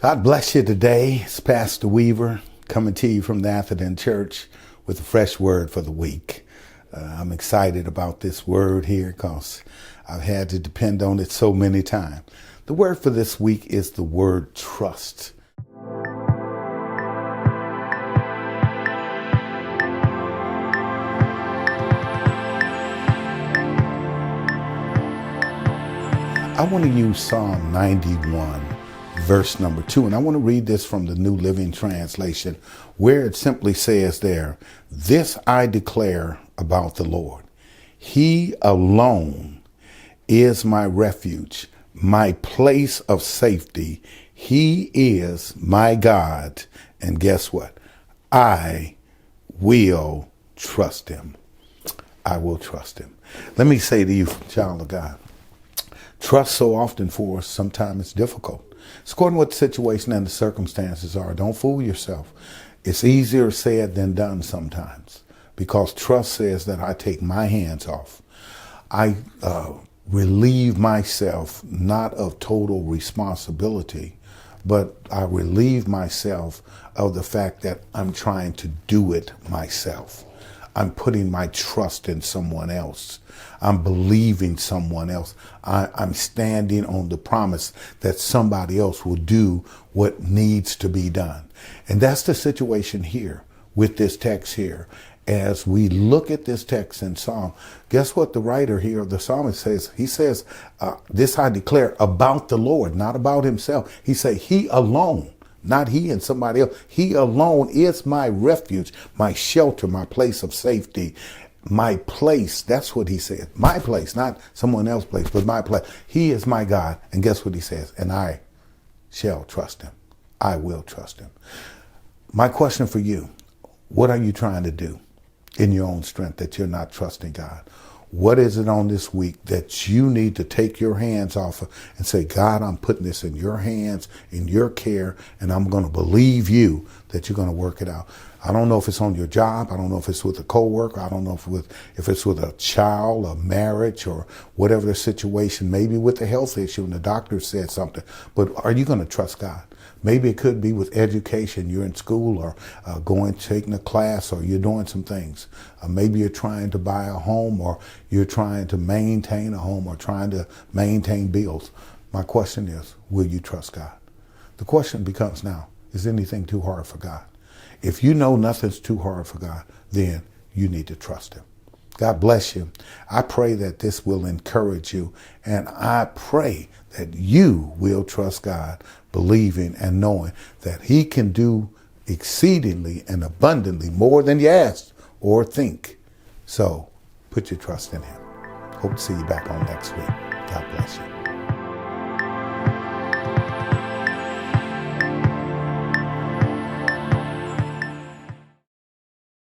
God bless you today. It's Pastor Weaver coming to you from the Atherton Church with a fresh word for the week. I'm excited about this word here because I've had to depend on it so many times. The word for this week is the word trust. I want to use Psalm 91, verse number 2, and I want to read this from the New Living Translation, where it simply says there, "This I declare about the Lord. He alone is my refuge, my place of safety. He is my God." And guess what? I will trust him. I will trust him. Let me say to you, child of God, trust so often for us, sometimes it's difficult. It's according to what the situation and the circumstances are. Don't fool yourself. It's easier said than done sometimes, because trust says that I take my hands off. I relieve myself not of total responsibility, but I relieve myself of the fact that I'm trying to do it myself. I'm putting my trust in someone else. I'm believing someone else. I'm standing on the promise that somebody else will do what needs to be done. And that's the situation here with this text here. As we look at this text in Psalm, guess what the writer here of the psalmist says? He says, this I declare about the Lord, not about himself. He said, he alone. Not he and somebody else. He alone is my refuge, my shelter, my place of safety, my place. That's what he said. My place, not someone else's place, but my place. He is my God. And guess what he says? And I shall trust him. I will trust him. My question for you, what are you trying to do in your own strength that you're not trusting God? What is it on this week that you need to take your hands off of and say, God, I'm putting this in your hands, in your care, and I'm going to believe you that you're going to work it out. I don't know if it's on your job. I don't know if it's with a coworker. I don't know if it's with a child, a marriage, or whatever the situation, maybe with a health issue and the doctor said something. But are you going to trust God? Maybe it could be with education. You're in school or taking a class, or you're doing some things. Maybe you're trying to buy a home, or you're trying to maintain a home, or trying to maintain bills. My question is, will you trust God? The question becomes now, is anything too hard for God? If you know nothing's too hard for God, then you need to trust him. God bless you. I pray that this will encourage you, and I pray that you will trust God, believing and knowing that he can do exceedingly and abundantly more than you ask or think. So put your trust in him. Hope to see you back on next week. God bless you.